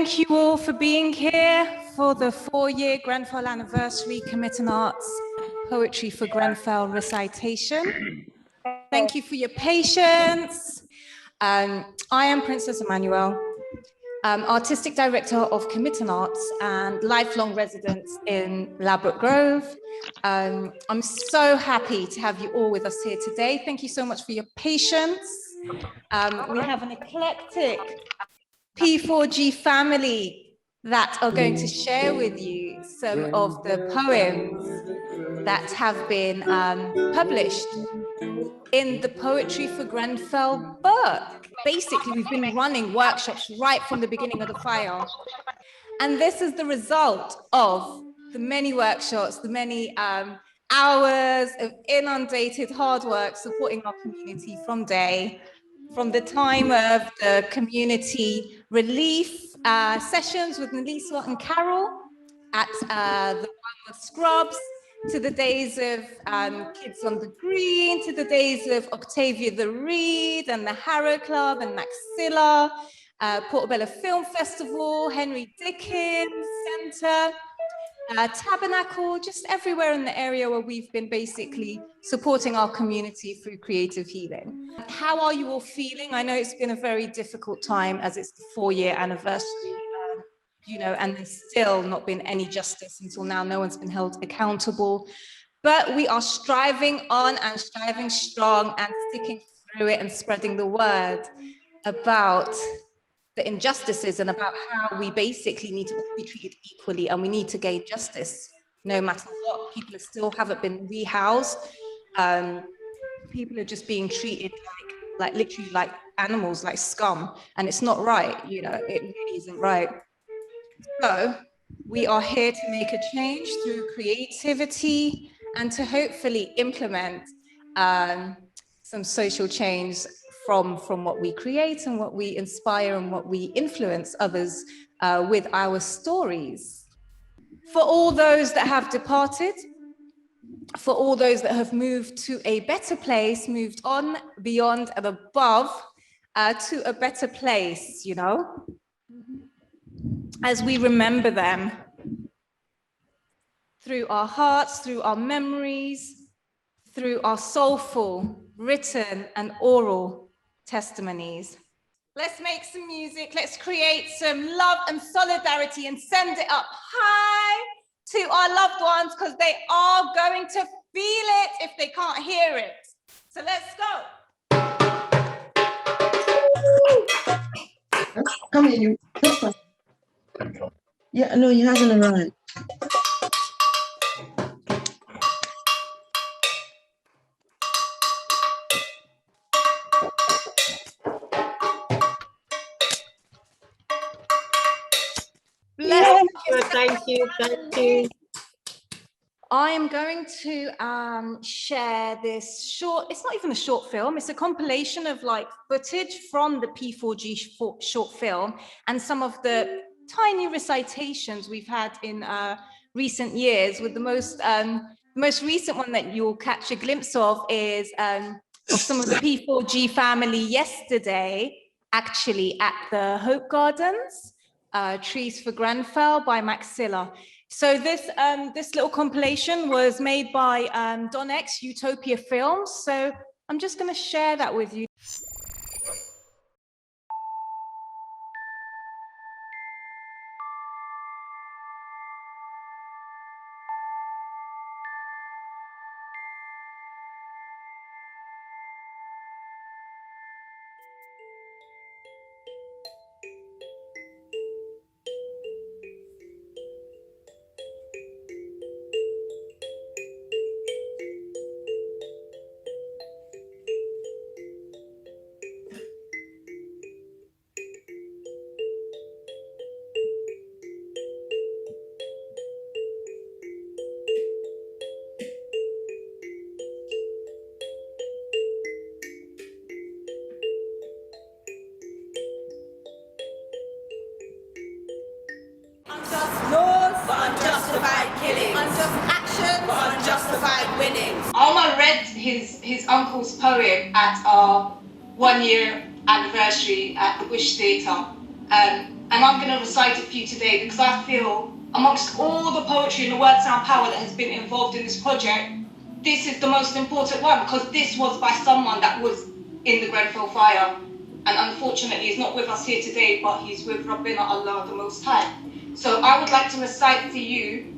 Thank you all for being here for the 4-year Grenfell anniversary Kamitan Arts Poetry for Grenfell recitation. Thank you for your patience. I am Princess Emmanuel, Artistic Director of Kamitan Arts and lifelong resident in Ladbroke Grove. I'm so happy to have you all with us here today. Thank you so much for your patience. We have an eclectic P4G family that are going to share with you some of the poems that have been published in the Poetry for Grenfell book. Basically, we've been running workshops right from the beginning of the file. And this is the result of the many workshops, the many hours of inundated hard work supporting our community from the time of the community relief sessions with Nelisa and Carol at the one with Scrubs, to the days of Kids on the Green, to the days of Octavia the Reed and the Harrow Club and Maxilla, Portobello Film Festival, Henry Dickens Centre, Tabernacle, just everywhere in the area where we've been basically supporting our community through creative healing. How are you all feeling? I know it's been a very difficult time as it's the 4-year anniversary, and there's still not been any justice until now. No one's been held accountable, but we are striving on and striving strong and sticking through it and spreading the word about the injustices and about how we basically need to be treated equally, and we need to gain justice no matter what. People still haven't been rehoused. People are just being treated like literally like animals, like scum, and it's not right. It really isn't right. So we are here to make a change through creativity and to hopefully implement some social change from what we create and what we inspire and what we influence others with our stories. For all those that have departed, for all those that have moved to a better place, moved on, beyond and above to a better place, as we remember them through our hearts, through our memories, through our soulful, written and oral testimonies. Let's make some music, let's create some love and solidarity and send it up high to our loved ones, because they are going to feel it if they can't hear it. So let's go. Come here, you. This one. Yeah, no, he hasn't arrived. Thank you. I am going to share this short, it's not even a short film, it's a compilation of footage from the P4G short film and some of the tiny recitations we've had in recent years, with the most recent one that you'll catch a glimpse of is of some of the P4G family yesterday, actually at the Hope Gardens, Trees for Grenfell by Maxilla. So this little compilation was made by Don X Utopia Films. So I'm just going to share that with you. Alma read his uncle's poem at our 1-year anniversary at the Bush Theatre. And I'm going to recite it for you today because I feel, amongst all the poetry and the word sound power that has been involved in this project, this is the most important one because this was by someone that was in the Grenfell fire. And unfortunately, he's not with us here today, but he's with Rabbina Allah, the Most High. So I would like to recite for you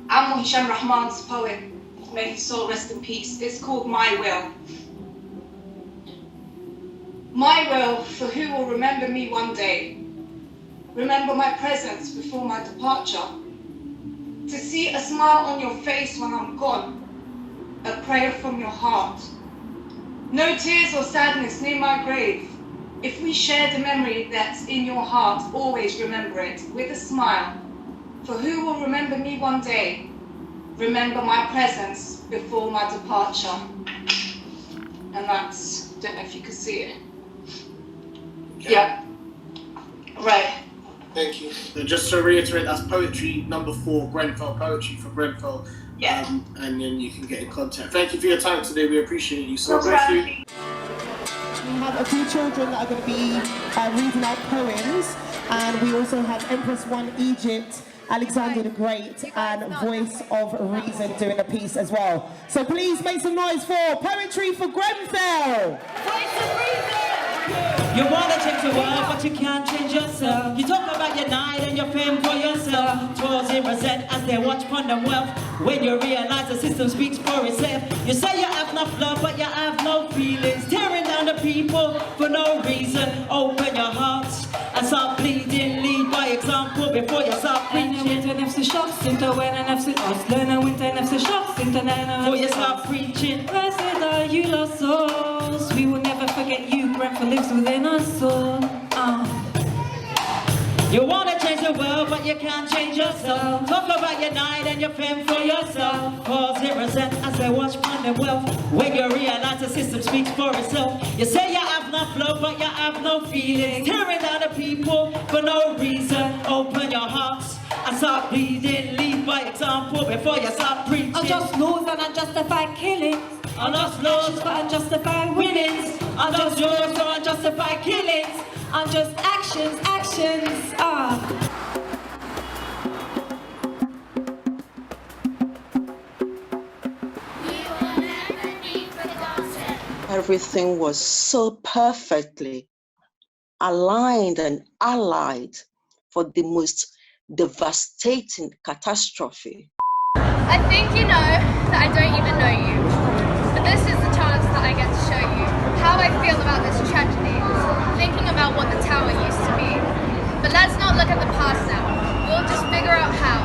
Ammu Hisham Rahman's poem, may his soul rest in peace. It's called My Will. My will, for who will remember me one day, remember my presence before my departure, to see a smile on your face when I'm gone, a prayer from your heart. No tears or sadness near my grave. If we share the memory that's in your heart, always remember it with a smile. For who will remember me one day, remember my presence before my departure. And that's, I don't know if you can see it. Yeah. Right. Thank you. So just to reiterate, that's poetry number 4, Grenfell, poetry for Grenfell. Yeah. And then you can get in contact. Thank you for your time today. We appreciate you. So bless you. We have a few children that are going to be reading out poems, and we also have Empress One Egypt, Alexander the Great, and Voice of Reason doing a piece as well. So please make some noise for Poetry for Grenfell. Voice of Reason! You wanna change the world, but you can't change yourself. You talk about your night and your fame for yourself. Towards it resent as they watch upon them wealth. When you realize the system speaks for itself. You say you have enough love, but you have no feelings. Tearing down the people for no reason. Open your hearts and start bleeding. Lead by example before you start preaching. Before you start preaching. Blessed are you, lost souls. We will never forget you. Grenfell lives within us all. You wanna change the world, but you can't change yourself. Talk about your night and your fame for yourself. Cause it resent as they watch upon their wealth. When you realize the system speaks for itself. You say you have enough love, but you have no feelings. Tearing down the people for no reason. Open your hearts and start bleeding. Lead by example before you start preaching. Unjust laws and unjustified killings. Unjust laws for unjustified winnings. Unjust laws for unjustified killings. Unjust actions. Everything was so perfectly aligned and allied for the most devastating catastrophe. I think you know that I don't even know you, but this is the chance that I get to show you how I feel about this tragedy, thinking about what the tower used to be. But let's not look at the past now. We'll just figure out how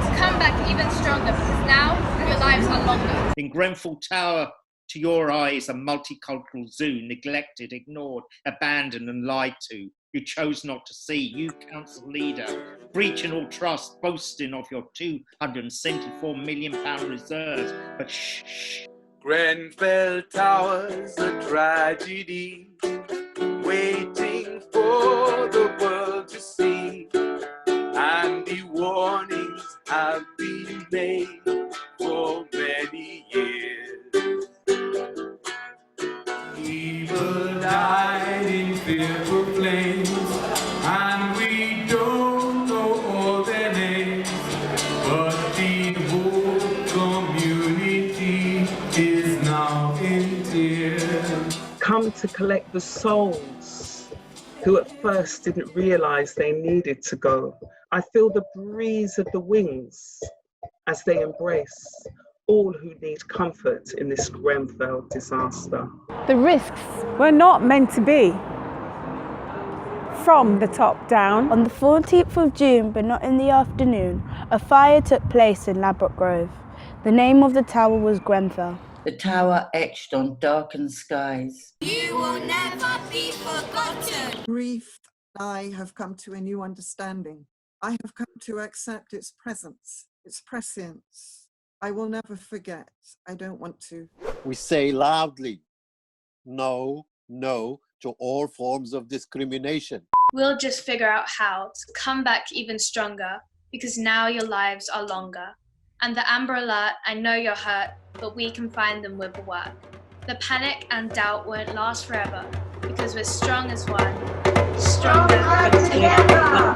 to come back even stronger, because now your lives are longer. In Grenfell Tower, to your eyes, a multicultural zoo, neglected, ignored, abandoned and lied to. You chose not to see, you council leader, breaching all trust, boasting of your £274 million reserves, but shh. Grenfell Tower's a tragedy, waiting for the world to see, and the warnings have been made for many years. People died in fearful flames, and we don't know all their names, but the whole community is now in tears. Come to collect the souls who at first didn't realize they needed to go. I feel the breeze of the wings as they embrace all who need comfort in this Grenfell disaster. The risks were not meant to be. From the top down. On the 14th of June, but not in the afternoon, a fire took place in Ladbroke Grove. The name of the tower was Grenfell. The tower etched on darkened skies. You will never be forgotten. Grief, I have come to a new understanding. I have come to accept its presence, its prescience. I will never forget. I don't want to. We say loudly, no, no to all forms of discrimination. We'll just figure out how to come back even stronger, because now your lives are longer. And the Amber Alert, I know you're hurt, but we can find them with the work. The panic and doubt won't last forever, because we're strong as one. stronger together.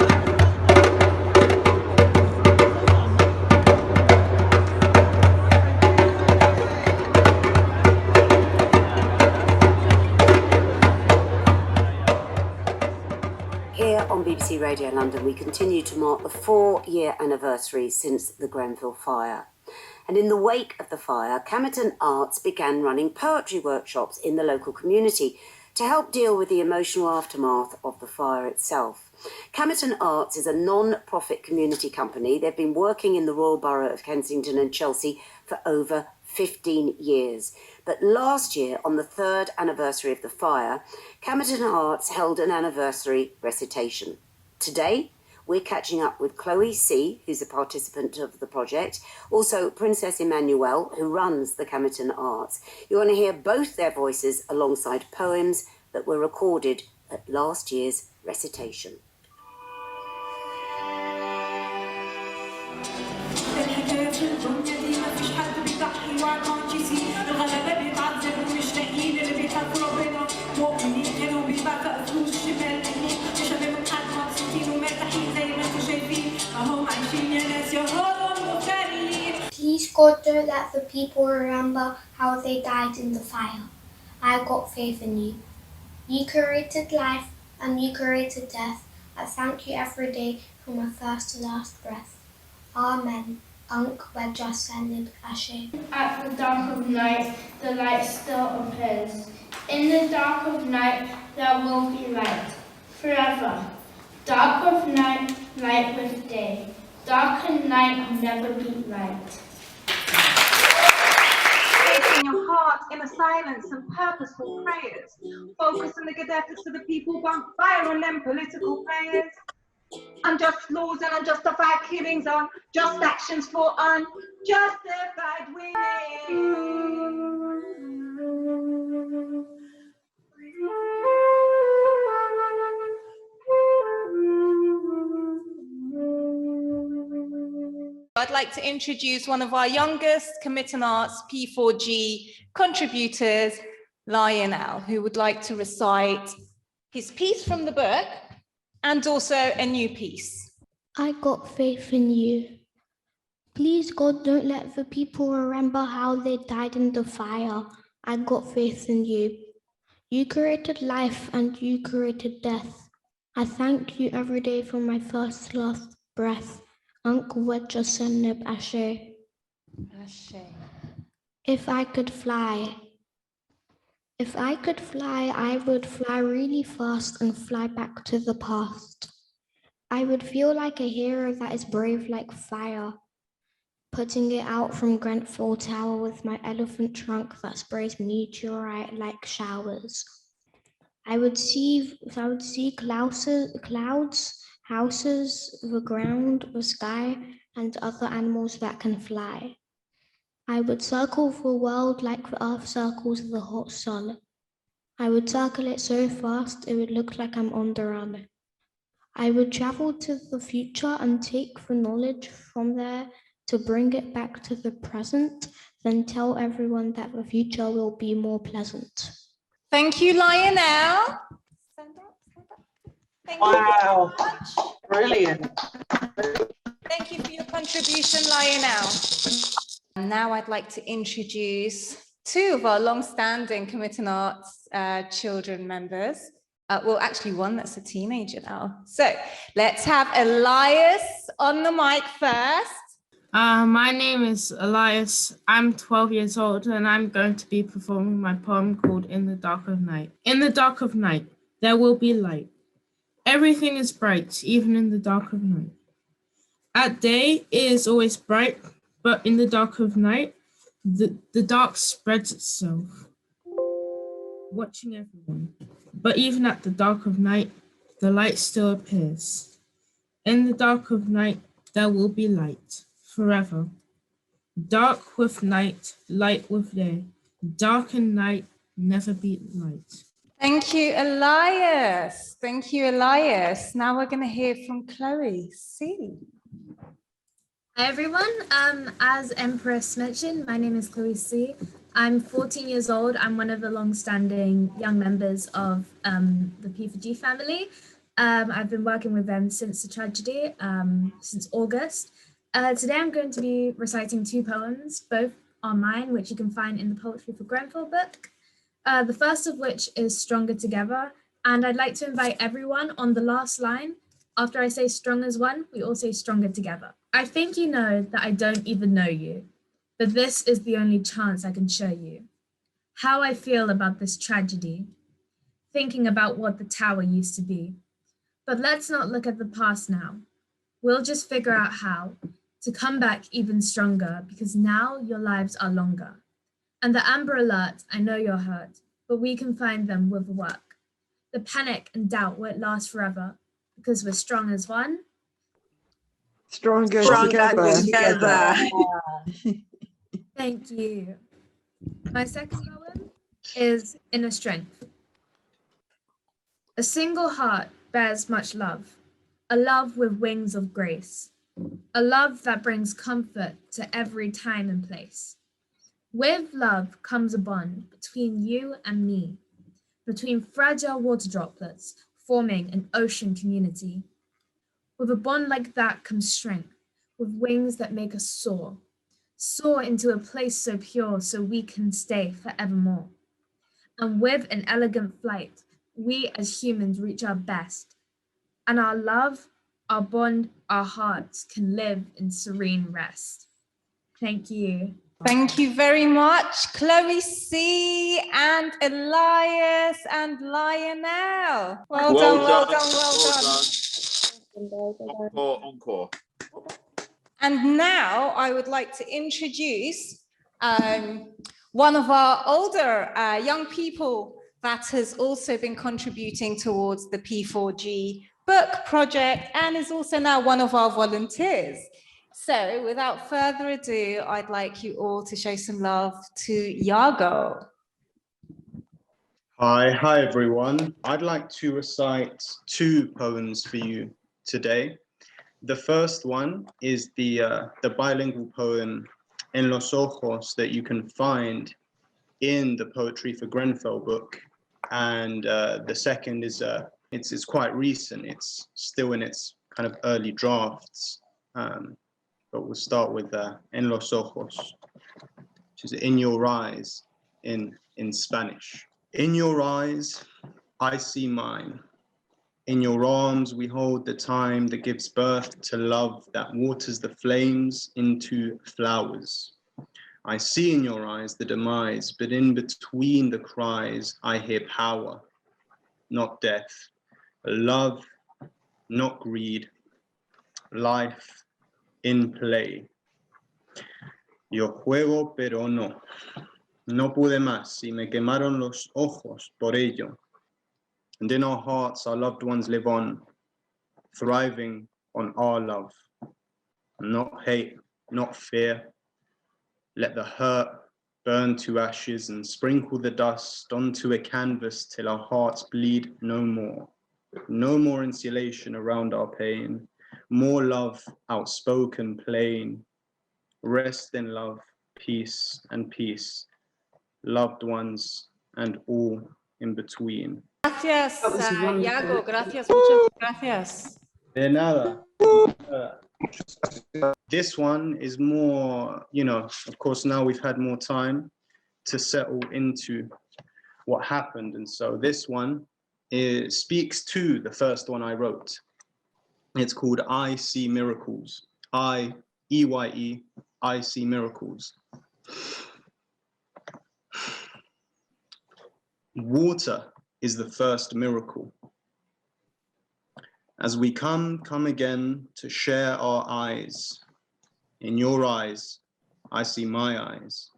Here on BBC Radio London, we continue to mark the 4-year anniversary since the Grenfell fire. And in the wake of the fire, Kamitan Arts began running poetry workshops in the local community to help deal with the emotional aftermath of the fire itself. Kamitan Arts is a non-profit community company. They've been working in the Royal Borough of Kensington and Chelsea for over 15 years. But last year, on the 3rd anniversary of the fire, Kamitan Arts held an anniversary recitation. Today, we're catching up with Chloe C., who's a participant of the project, also Princess Emmanuel, who runs the Kamitan Arts. You're going to hear both their voices alongside poems that were recorded at last year's recitation. Please God, don't let the people remember how they died in the fire. I got faith in you. You created life and you created death. I thank you every day from my first to last breath. Amen. Ankh Wedja Senib Ashe. At the dark of night, the light still appears. In the dark of night, there will be light. Forever. Dark of night, light with day. Dark and night never beat light. In your heart, inner silence and purposeful prayers. Focus on the good efforts of the people, won't fire on them political players. Unjust laws and unjustified killings on just actions for unjustified winning. I'd like to introduce one of our youngest Kamitan Arts P4G contributors, Lionel, who would like to recite his piece from the book and also a new piece. I got faith in you. Please God, don't let the people remember how they died in the fire. I got faith in you. You created life and you created death. I thank you every day for my first last breath. Ankh Wedja Senib Ashe. Ashe. If I could fly, I would fly really fast and fly back to the past. I would feel like a hero that is brave like fire, putting it out from Grenfell Tower with my elephant trunk that sprays meteorite like showers. I would see clouds, houses, the ground, the sky, and other animals that can fly. I would circle the world like the earth circles the hot sun. I would circle it so fast it would look like I'm on the run. I would travel to the future and take the knowledge from there to bring it back to the present, then tell everyone that the future will be more pleasant. Thank you, Lionel. Thank Wow, you very much. Brilliant. Thank you for your contribution, Lionel. And now I'd like to introduce two of our long-standing Kamitan Arts children members. Well, actually one that's a teenager now. So let's have Elias on the mic first. My name is Elias. I'm 12 years old and I'm going to be performing my poem called In the Dark of Night. In the dark of night, there will be light. Everything is bright, even in the dark of night. At day, it is always bright, but in the dark of night, the dark spreads itself, watching everyone. But even at the dark of night, the light still appears. In the dark of night, there will be light, forever. Dark with night, light with day. Dark and night never beat light. Thank you, Elias. Thank you, Elias. Now we're going to hear from Chloe C. Hi everyone, as Empress mentioned, my name is Chloe C. I'm 14 years old. I'm one of the long-standing young members of the P4G family. I've been working with them since the tragedy, since August. Today I'm going to be reciting 2 poems, both are mine, which you can find in the Poetry for Grenfell book. The first of which is Stronger Together. And I'd like to invite everyone on the last line. After I say strong as one, we all say stronger together. I think you know that I don't even know you, but this is the only chance I can show you how I feel about this tragedy, thinking about what the tower used to be. But let's not look at the past now. We'll just figure out how to come back even stronger, because now your lives are longer. And the Amber Alert, I know you're hurt, but we can find them with work. The panic and doubt won't last forever, because we're strong as one. Stronger together. Thank you. My second poem is Inner Strength. A single heart bears much love, a love with wings of grace, a love that brings comfort to every time and place. With love comes a bond between you and me, between fragile water droplets forming an ocean community. With a bond like that comes strength, with wings that make us soar, soar into a place so pure so we can stay forevermore. And with an elegant flight, we as humans reach our best. And our love, our bond, our hearts can live in serene rest. Thank you. Thank you very much, Chloe C. and Elias and Lionel. Well done, well done, well done. Encore. And now I would like to introduce one of our older young people that has also been contributing towards the P4G book project and is also now one of our volunteers. So without further ado, I'd like you all to show some love to Iago. Hi everyone. I'd like to recite 2 poems for you today. The first one is the bilingual poem En los Ojos that you can find in the Poetry for Grenfell book. And the second is, it's quite recent. It's still in its kind of early drafts. But we'll start with En los Ojos, which is in your eyes in Spanish. In your eyes, I see mine. In your arms, we hold the time that gives birth to love that waters the flames into flowers. I see in your eyes the demise, but in between the cries, I hear power, not death, love, not greed, life in play. Yo juego, pero no. No pude más y me quemaron los ojos por ello. And in our hearts, our loved ones live on, thriving on our love. Not hate, not fear. Let the hurt burn to ashes and sprinkle the dust onto a canvas till our hearts bleed no more. No more insulation around our pain. More love, outspoken, plain. Rest in love, peace and peace. Loved ones and all in between. Gracias, Iago. Gracias, muchas gracias. De nada. This one is more, of course, now we've had more time to settle into what happened. And so this one speaks to the first one I wrote. It's called I See Miracles. I-E-Y-E, I See Miracles. Water is the first miracle. As we come again to share our eyes. In your eyes, I see my eyes.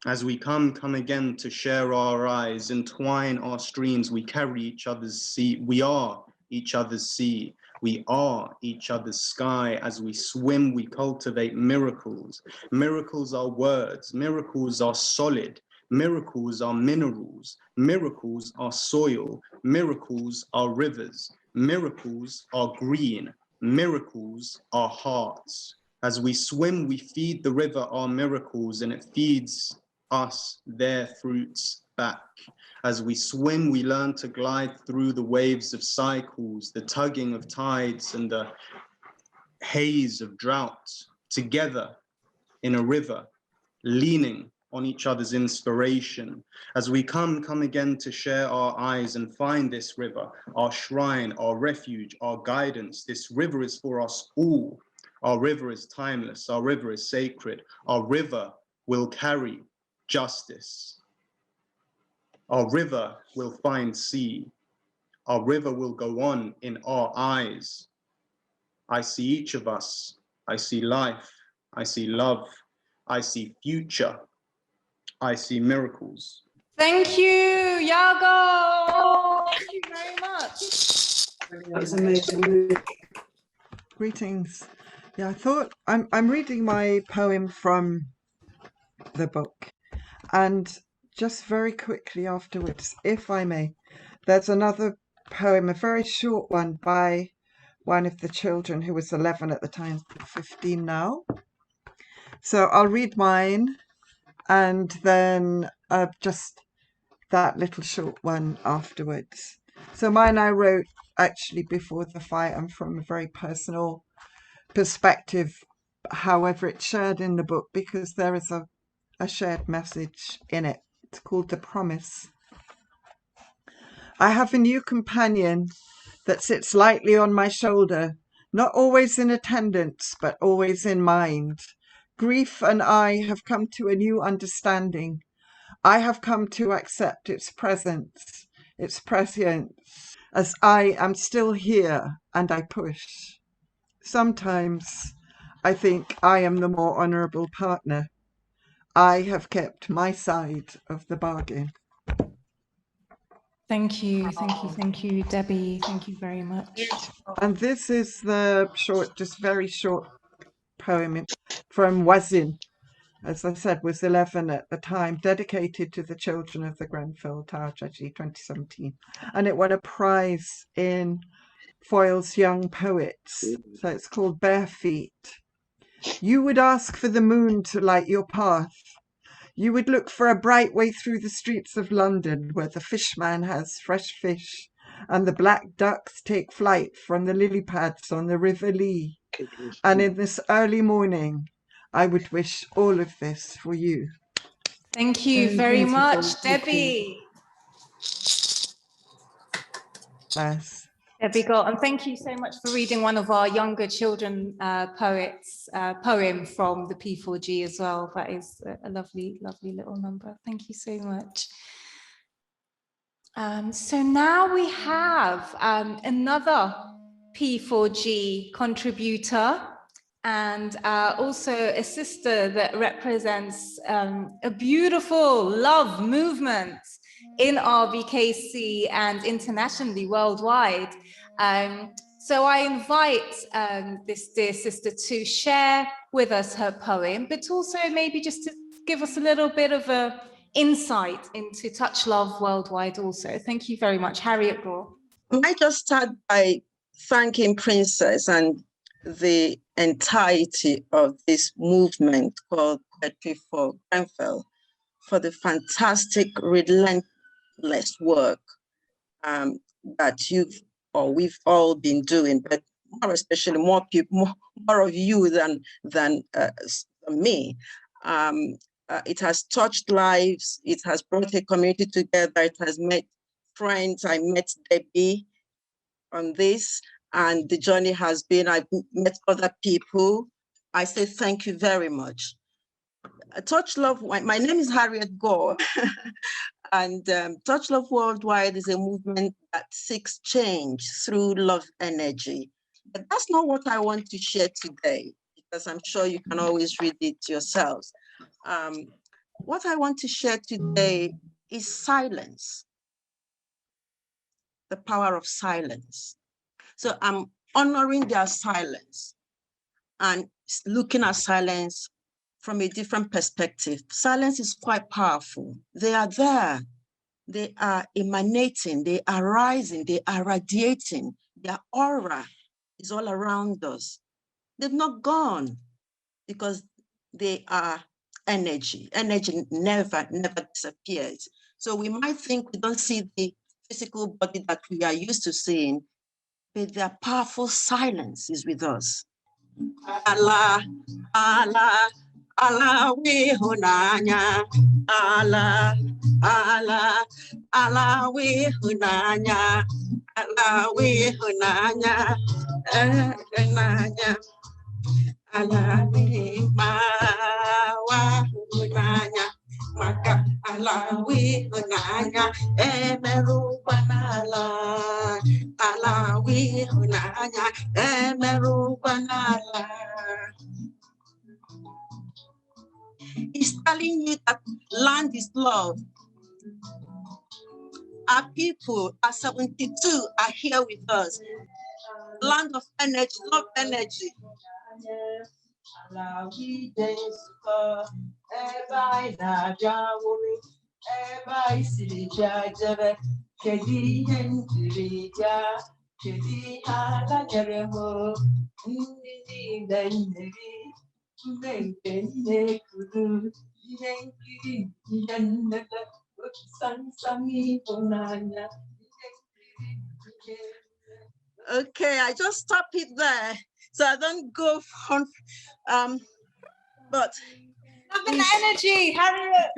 As we come again to share our eyes, entwine our streams, we carry each other's sea. We are each other's sea. We are each other's sky. As we swim, we cultivate miracles. Miracles are words. Miracles are solid. Miracles are minerals. Miracles are soil. Miracles are rivers. Miracles are green. Miracles are hearts. As we swim, we feed the river our miracles, and it feeds us their fruits back. As we swim, we learn to glide through the waves of cycles, the tugging of tides and the haze of drought, together in a river, leaning on each other's inspiration. As we come again to share our eyes and find this river, our shrine, our refuge, our guidance. This river is for us all. Our river is timeless, our river is sacred. Our river will carry justice. Our river will find sea. Our river will go on in our eyes. I see each of us. I see life. I see love. I see future. I see miracles. Thank you, Yago. Thank you very much. That's amazing. Greetings. Yeah, I thought I'm reading my poem from the book, and just very quickly afterwards, if I may, there's another poem, a very short one by one of the children who was 11 at the time, 15 now. So I'll read mine, and then just that little short one afterwards. So mine I wrote actually before the fire, and from a very personal perspective. However, it's shared in the book because there is a shared message in it. It's called The Promise. I have a new companion that sits lightly on my shoulder, not always in attendance, but always in mind. Grief and I have come to a new understanding. I have come to accept its presence, its prescience, as I am still here and I push. Sometimes I think I am the more honourable partner. I have kept my side of the bargain. Thank you, Debbie. Thank you very much. And this is the short, just very short poem from Wazin, as I said, was 11 at the time, dedicated to the children of the Grenfell Tower tragedy 2017. And it won a prize in Foyle's Young Poets. So it's called Bare Feet. You would ask for the moon to light your path. You would look for a bright way through the streets of London where the fishman has fresh fish and the black ducks take flight from the lily pads on the River Lee. And in this early morning, I would wish all of this for you. Thank you very much, Debbie. Yes. Debbie Gold, and thank you so much for reading one of our younger children poets' poem from the P4G as well. That is a lovely, lovely little number. Thank you so much. So now we have another P4G contributor and also a sister that represents a beautiful love movement in RBKC and internationally, worldwide. So I invite this dear sister to share with us her poem, but also maybe just to give us a little bit of a insight into Touch Love Worldwide also. Thank you very much. Harriet Gore. I just start by thanking Princess and the entirety of this movement called Poetry for Grenfell for the fantastic, relentless work that we've all been doing, but more especially more people, more of you than me. It has touched lives. It has brought a community together. It has met friends. I met Debbie on this, and the journey has been, I've met other people. I say thank you very much. Touch Love, my name is Harriet Gore, and Touch Love Worldwide is a movement that seeks change through love energy. But that's not what I want to share today, because I'm sure you can always read it yourselves. What I want to share today is silence, the power of silence. So I'm honoring their silence and looking at silence from a different perspective. Silence is quite powerful. They are there. They are emanating, they are rising, they are radiating. Their aura is all around us. They've not gone because they are energy. Energy never disappears. So we might think we don't see the physical body that we are used to seeing, but their powerful silence is with us. Allah, Allah, Allah, we hunanya. Allah, Allah, Allah, we hunanya. Allah, we hunanya. Hunanya. Allah, we mawa hunanya. Maka Allah, we hunanya. Emeru banala. Allah, we hunanya. Emeru banala. He's telling you that land is love. Our people, our 72, are here with us. Land of energy, love energy. Okay, I just stop it there so I don't go on. But loving the energy, Harriet.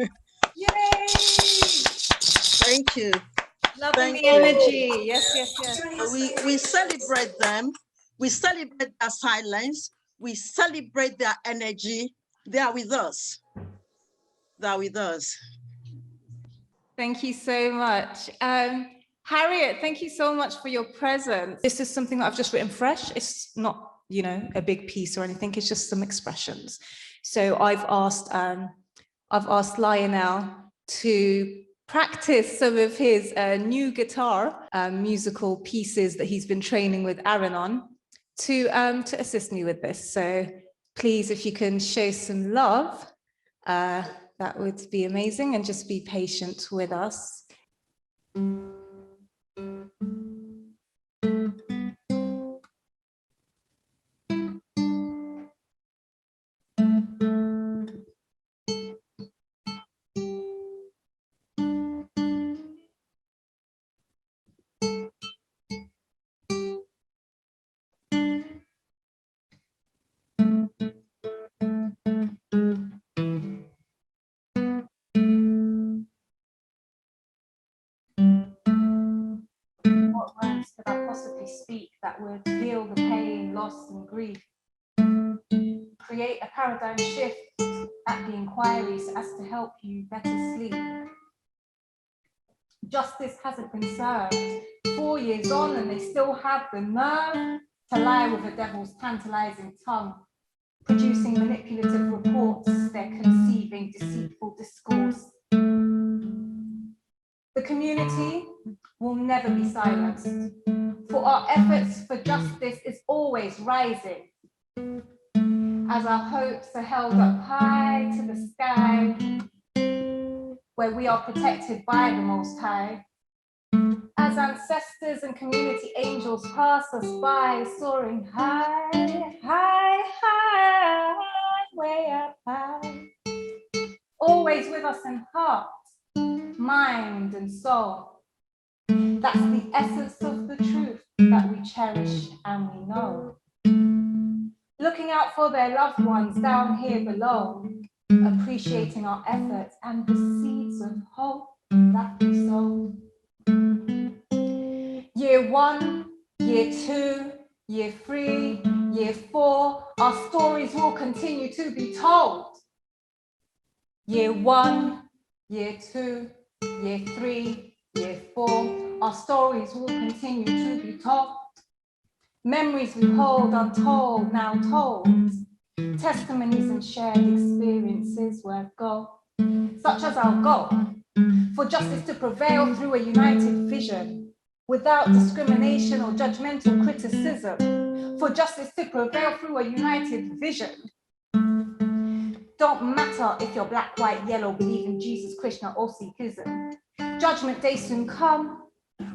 Yay! Thank you. Loving the energy. Yes, yes, yes. So we celebrate them. We celebrate their silence. We celebrate their energy. They are with us. They are with us. Thank you so much. Harriet, thank you so much for your presence. This is something that I've just written fresh. It's not, you know, a big piece or anything. It's just some expressions. So I've asked Lionel to practice some of his new guitar musical pieces that he's been training with Aaron on to assist me with this. So please, if you can show some love, that would be amazing, and just be patient with us. What words could I possibly speak that would heal the pain, loss, and grief? Create a paradigm shift at the inquiries as to help you better sleep. Justice hasn't been served. 4 years on, and they still have the nerve to lie with the devil's tantalizing tongue, producing manipulative reports. They're conceiving deceitful discourse. The community will never be silenced, for our efforts for justice is always rising. As our hopes are held up high to the sky, where we are protected by the Most High. As ancestors and community angels pass us by, soaring high, high, high, way up high. Always with us in heart, mind, and soul. That's the essence of the truth that we cherish and we know. Looking out for their loved ones down here below, appreciating our efforts and the seeds of hope that we sow. Year 1, year 2, year 3, year 4, our stories will continue to be told. Year 1, year 2, year 3, year 4, our stories will continue to be told. Memories we hold untold, now told. Testimonies and shared experiences worth gold, such as our goal for justice to prevail through a united vision, without discrimination or judgmental criticism, for justice to prevail through a united vision. Don't matter if you're black, white, yellow, believe in Jesus, Krishna, or Sikhism. Judgment day soon come,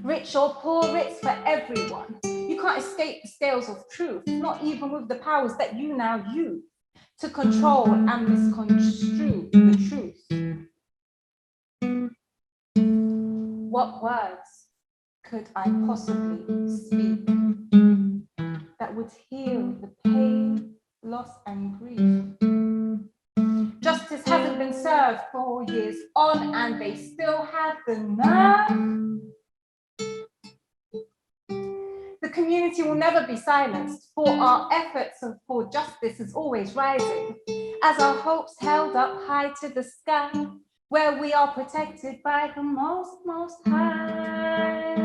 rich or poor, it's for everyone. You can't escape the scales of truth, not even with the powers that you now use to control and misconstrue the truth. what words could I possibly speak that would heal the pain, loss, and grief? Justice hasn't been served for years on, and they still have the nerve. The community will never be silenced, for our efforts for justice is always rising, as our hopes held up high to the sky, where we are protected by the most high.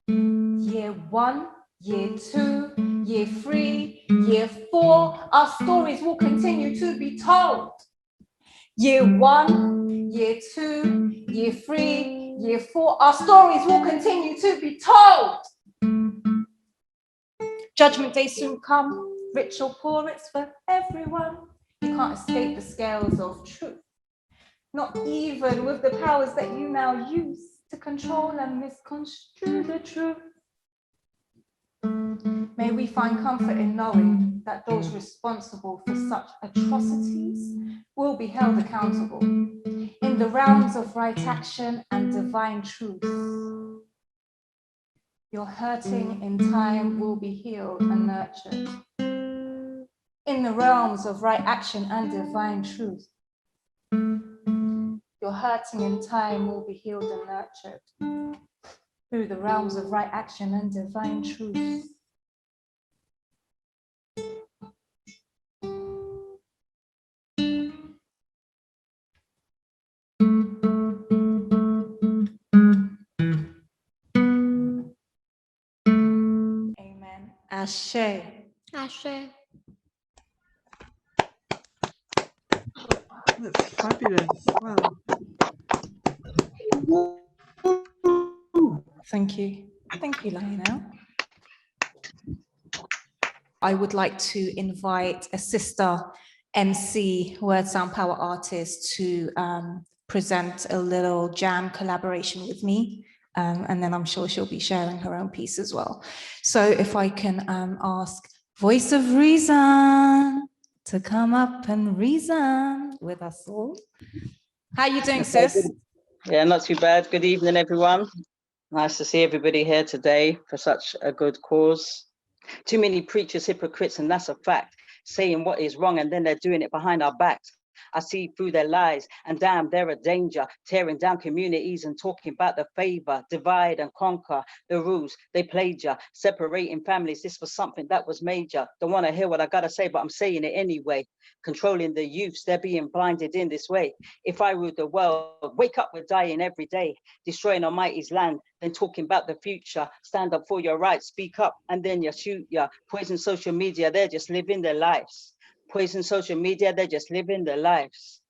Year 1, year 2, year 3, year 4, our stories will continue to be told. Year 1, year 2, year 3, year 4, our stories will continue to be told. Judgment day soon come, rich or poor, it's for everyone. You can't escape the scales of truth, not even with the powers that you now use to control and misconstrue the truth. May we find comfort in knowing that those responsible for such atrocities will be held accountable in the realms of right action and divine truth. Your hurting in time will be healed and nurtured in the realms of right action and divine truth. Your hurting in time will be healed and nurtured through the realms of right action and divine truth. Amen. Ashe. Ashe. That's fabulous. Wow. Thank you. Thank you, Lionel. I would like to invite a sister MC, word sound power artist, to present a little jam collaboration with me. And then I'm sure she'll be sharing her own piece as well. So if I can ask Voice of Reason to come up and reason with us all. How are you doing, sis? Yeah, not too bad. Good evening, everyone. Nice to see everybody here today for such a good cause. Too many preachers, hypocrites, and that's a fact, saying what is wrong and then they're doing it behind our backs. I see through their lies, and damn, they're a danger, tearing down communities and talking about the favor, divide and conquer, the rules, they played ya, separating families. This was something that was major. Don't want to hear what I gotta say, but I'm saying it anyway. Controlling the youths, they're being blinded in this way. If I ruled the world, wake up, we're dying every day, destroying Almighty's land, then talking about the future. Stand up for your rights, speak up, and then you shoot ya. Poison social media, they're just living their lives. Poison social media, they're just living their lives.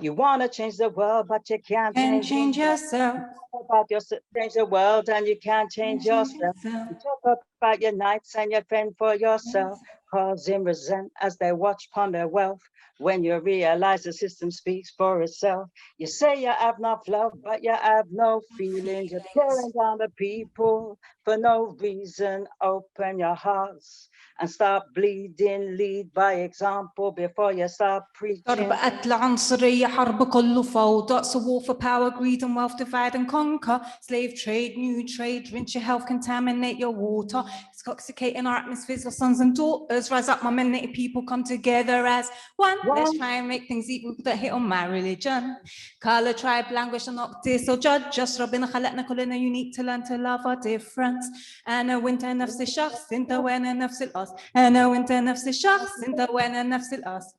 You want to change the world, but you can't change yourself. About yourself, change the world, and you can't change yourself. You talk about your nights and you fend for yourself, causing resent as they watch upon their wealth. When you realize the system speaks for itself, you say you have enough love, but you have no feelings. You're tearing down the people for no reason. Open your hearts and stop bleeding. Lead by example before you start preaching. بقت العنصرية حرب كله فوضى. It's a war for power, greed and wealth, divide and conquer. Slave trade, new trade, rinse your health, contaminate your water. It's intoxicating our atmospheres, your sons and daughters. Rise up, my melanated people, come together as one. Let's try and make things equal that hit on my religion. Color, tribe, language, and not this or judge us. ربنا خلقنا كلنا unique to learn to love our difference. أنا وأنت نفس الشخص، أنت وأنا نفس الأصل. أنا وأنت نفس الشخص، أنت وأنا نفس الأصل.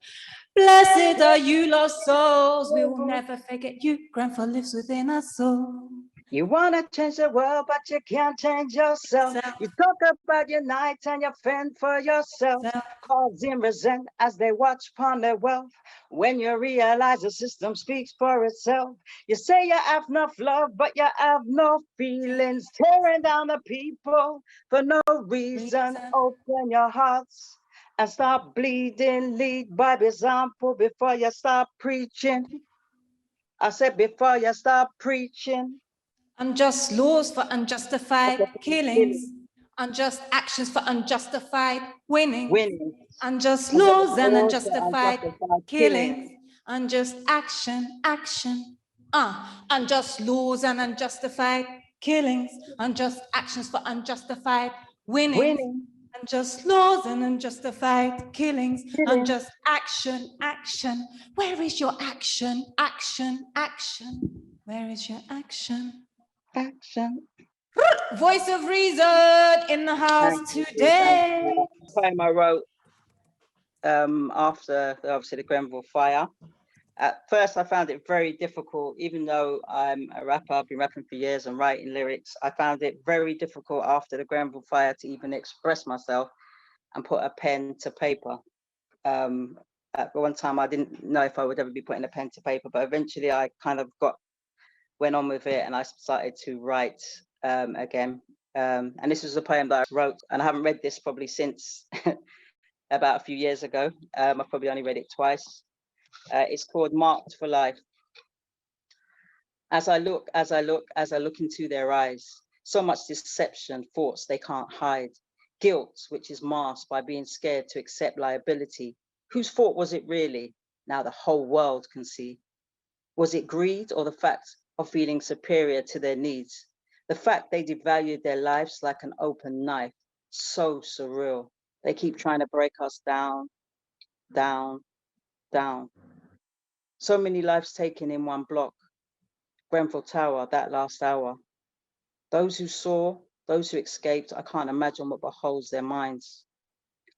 Blessed are you, lost souls. We will never forget you. Grenfell lives within us all. You want to change the world, but you can't change yourself. You talk about your nights and you fend for yourself, causing resent as they watch upon their wealth. When you realize the system speaks for itself, you say you have enough love, but you have no feelings, tearing down the people for no reason. Open your hearts and stop bleeding. Lead by example before you start preaching. I said before you start preaching. Unjust laws for unjustified killings. Unjust actions for unjustified winning. Unjust laws and unjustified killings. Unjust action, Unjust laws and unjustified killings, unjust actions for unjustified winnings. Unjust laws and unjustified killings, unjust action, action. Where is your action, action, action? Where is your action? Action. Voice of reason in the house today. Poem I wrote after obviously the Grenfell fire. At first, I found it very difficult, even though I'm a rapper, I've been rapping for years and writing lyrics. I found it very difficult after the Grenfell fire to even express myself and put a pen to paper. At one time, I didn't know if I would ever be putting a pen to paper, but eventually I kind of went on with it and I started to write again. And this was a poem that I wrote, and I haven't read this probably since about a few years ago. I've probably only read it twice. It's called Marked for Life. As I look into their eyes, so much deception, thoughts they can't hide. Guilt, which is masked by being scared to accept liability. Whose fault was it really? Now the whole world can see. Was it greed or the fact of feeling superior to their needs? The fact they devalued their lives like an open knife. So surreal. They keep trying to break us down, down, down. So many lives taken in one block. Grenfell Tower, that last hour. Those who saw, those who escaped, I can't imagine what beholds their minds.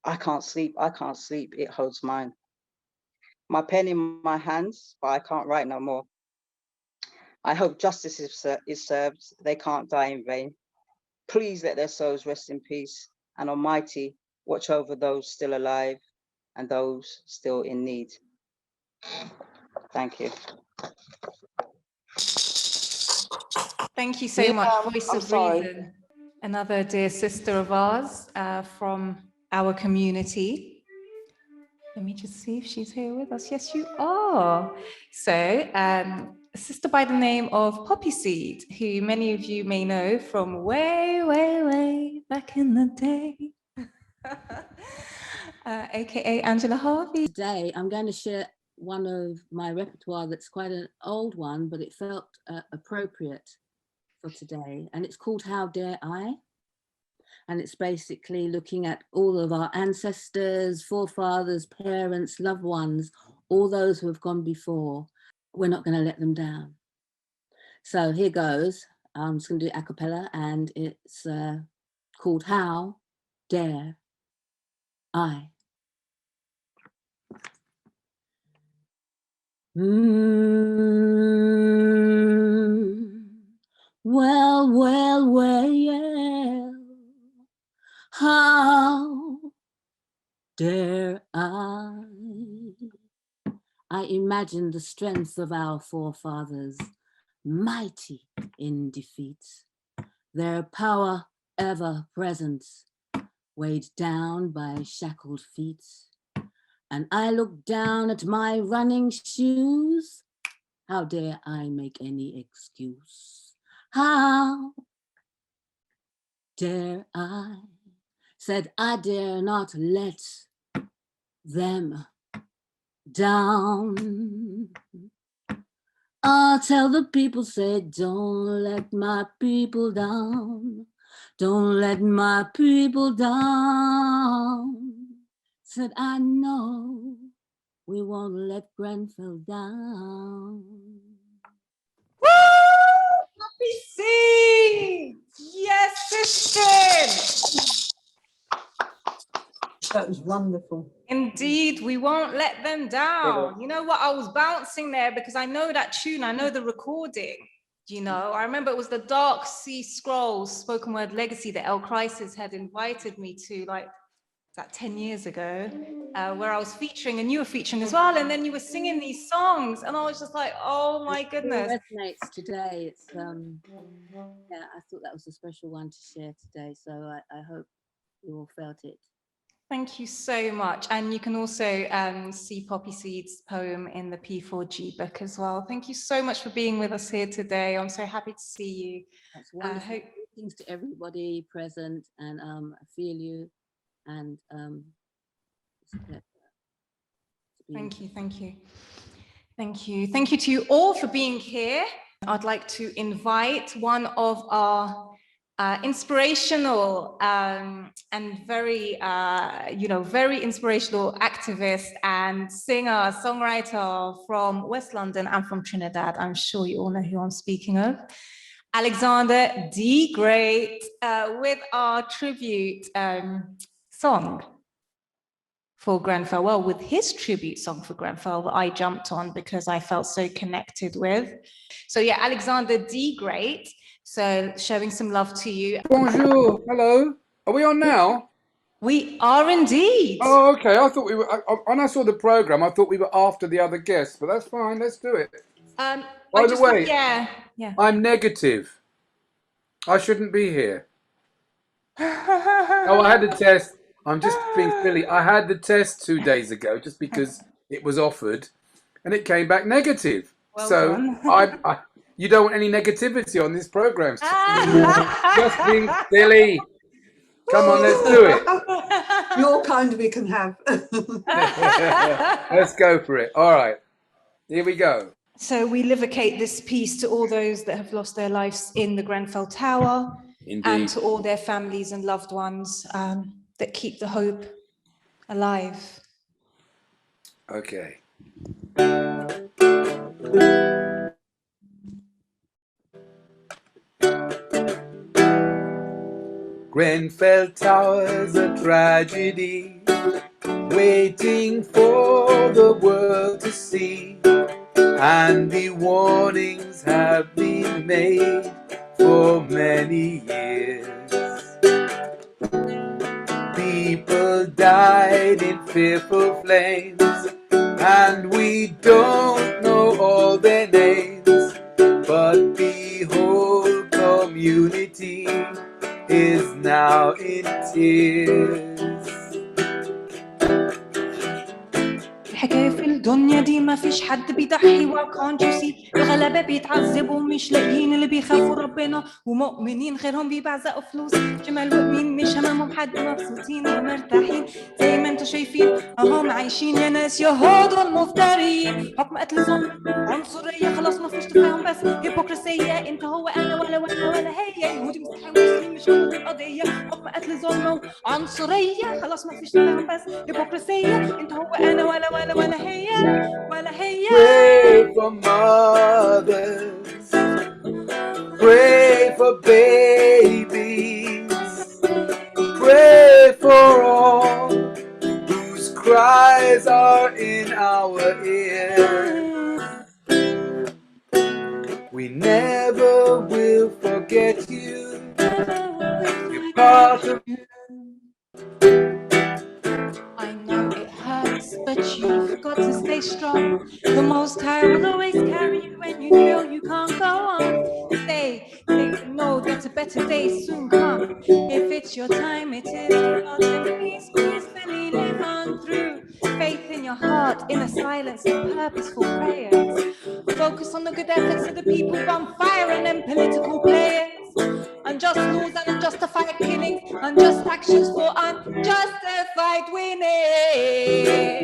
I can't sleep, it holds mine. My pen in my hands, but I can't write no more. I hope justice is served, they can't die in vain. Please let their souls rest in peace, and Almighty, watch over those still alive and those still in need. Thank you. Thank you so much, Voice of Reason. Another dear sister of ours from our community. Let me just see if she's here with us. Yes, you are. So, a sister by the name of Poppy Seed, who many of you may know from way, way, way back in the day. AKA Angela Harvey. Today, I'm going to share one of my repertoire that's quite an old one, but it felt appropriate for today. And it's called How Dare I? And it's basically looking at all of our ancestors, forefathers, parents, loved ones, all those who have gone before. We're not going to let them down. So here goes. I'm just going to do a cappella, and it's called How Dare I? Well, well, well, how dare I? I imagine the strength of our forefathers, mighty in defeat, their power ever present, weighed down by shackled feet. And I look down at my running shoes. How dare I make any excuse? How dare I? Said I dare not let them down. I'll tell the people, say, don't let my people down. Don't let my people down. Said I know we won't let Grenfell down. Woo! Happy Seed! Yes, sisters! That was wonderful. Indeed, we won't let them down. You know what? I was bouncing there because I know that tune, I know the recording. You know, I remember it was the Dark Sea Scrolls spoken word legacy that El Crisis had invited me to, like, that 10 years ago, where I was featuring and you were featuring as well, and then you were singing these songs, and I was just like, oh my goodness. It resonates today. It's yeah, I thought that was a special one to share today, so I hope you all felt it. Thank you so much. And you can also see Poppy Seed's poem in the P4G book as well. Thank you so much for being with us here today. I'm so happy to see you. That's wonderful. Greetings to everybody present, and I feel you. And it's a pleasure. Thank you, thank you. Thank you. Thank you to you all for being here. I'd like to invite one of our inspirational and very, very inspirational activist and singer, songwriter from West London and from Trinidad. I'm sure you all know who I'm speaking of. Alexander D. Great with our tribute song for Grenfell. Well, with his tribute song for Grenfell that I jumped on because I felt so connected with. So yeah, Alexander D. Great. So showing some love to you. Bonjour, hello. Are we on now? We are indeed. Oh, okay. I thought we were, when I saw the program, I thought we were after the other guests, but that's fine. Let's do it. By the way, yeah. I'm negative. I shouldn't be here. Oh, I had the test. I'm just being silly. I had the test 2 days ago just because it was offered and it came back negative. Well so done. you don't want any negativity on this program. Just being silly. Come on, let's do it. Your kind we can have. Let's go for it. All right. Here we go. So we livocate this piece to all those that have lost their lives in the Grenfell Tower. Indeed. And to all their families and loved ones that keep the hope alive. Okay. Grenfell Tower's a tragedy, waiting for the world to see, and the warnings have been made for many years. People died in fearful flames, and we don't know all their names, but the whole community is now in tears. الحكاية في الدنيا دي ما فيش حد بيضحي وكانت يسيب الغلابة بيتعذبوا مش لاقيين اللي بيخافوا ربنا ومؤمنين غيرهم بيبعزقوا فلوس جمال ومين مش هممهم حد مبسوطين ومرتاحين زي ما انتوا شايفين اهم عايشين يا ناس يهودوا المفترين حكم قتل ظلم عنصرية خلاص ما فيش تفاهم بس هيبوكراسية انت هو انا ولا هي يهودي مسيحي مسلم مش هو القضية حكم قتل ظلم عنصرية خلاص ما فيش تفاهم بس هيبوكراسية انت هو انا ولا هي. Pray for mothers, pray for babies, pray for all whose cries are in our ears. We never will forget you. You're part of. I know it hurts, but you've got to stay strong. The Most High will always carry you when you feel you can't go on. Stay, know that a better day soon come. If it's your time, it is your lot, then please, peacefully live on through. Faith in your heart, in a silence of purposeful prayers. Focus on the good efforts of the people on fire and then political players. Unjust laws and unjustified killings, unjust actions for unjustified winning.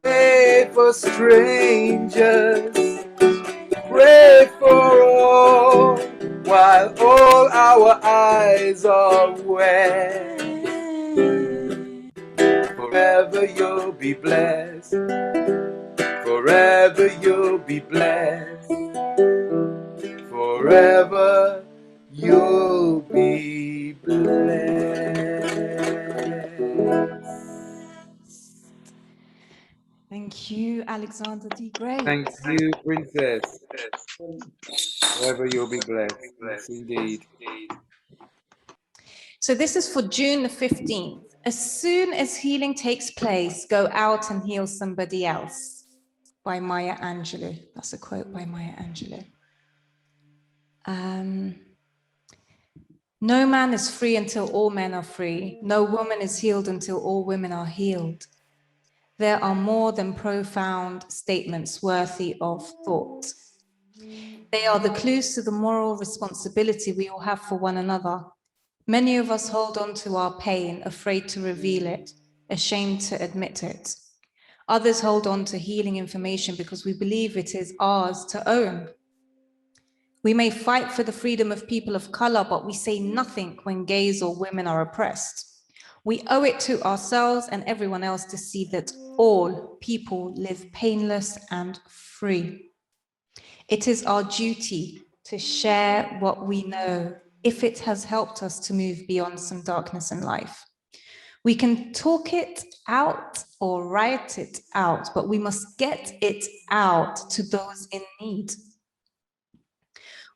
Pray for strangers, pray for all, while all our eyes are wet. Forever you'll be blessed, forever you'll be blessed, forever you'll be blessed. Thank you, Alexander D. Great. Thank you, Princess. Forever you'll be blessed. Yes, indeed. So this is for June the 15th. As soon as healing takes place, go out and heal somebody else. By Maya Angelou. That's a quote by Maya Angelou. No man is free until all men are free. No woman is healed until all women are healed. There are more than profound statements worthy of thought. They are the clues to the moral responsibility we all have for one another. Many of us hold on to our pain, afraid to reveal it, ashamed to admit it. Others hold on to healing information because we believe it is ours to own. We may fight for the freedom of people of color, but we say nothing when gays or women are oppressed. We owe it to ourselves and everyone else to see that all people live painless and free. It is our duty to share what we know if it has helped us to move beyond some darkness in life. We can talk it out or write it out, but we must get it out to those in need.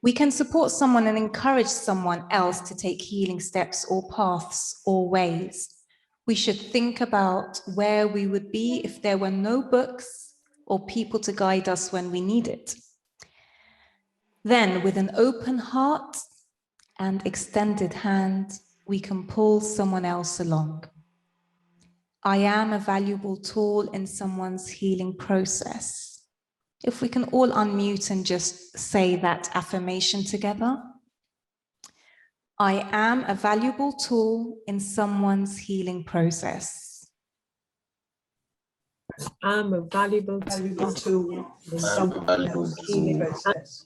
We can support someone and encourage someone else to take healing steps or paths or ways. We should think about where we would be if there were no books or people to guide us when we need it. Then, with an open heart and extended hand, we can pull someone else along. I am a valuable tool in someone's healing process. If we can all unmute and just say that affirmation together. I am a valuable tool in someone's healing process. I'm a valuable tool in someone's healing process.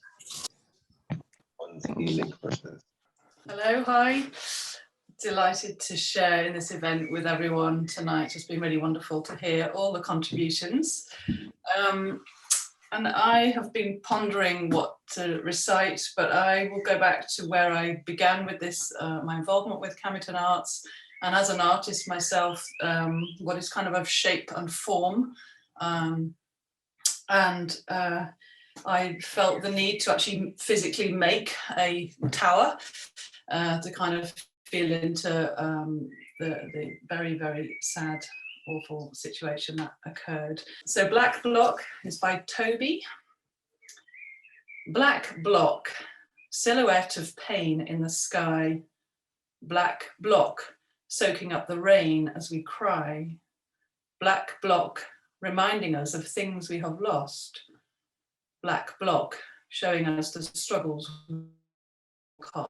Hello, hi. Delighted to share in this event with everyone tonight. It's been really wonderful to hear all the contributions. And I have been pondering what to recite, but I will go back to where I began with this, my involvement with Kamitan Arts, and as an artist myself, what is kind of shape and form. I felt the need to actually physically make a tower to kind of feel into the very, very sad, awful situation that occurred. So Black Block is by Toby. Black block, silhouette of pain in the sky. Black block, soaking up the rain as we cry. Black block, reminding us of things we have lost. Black block, showing us the struggles we cost.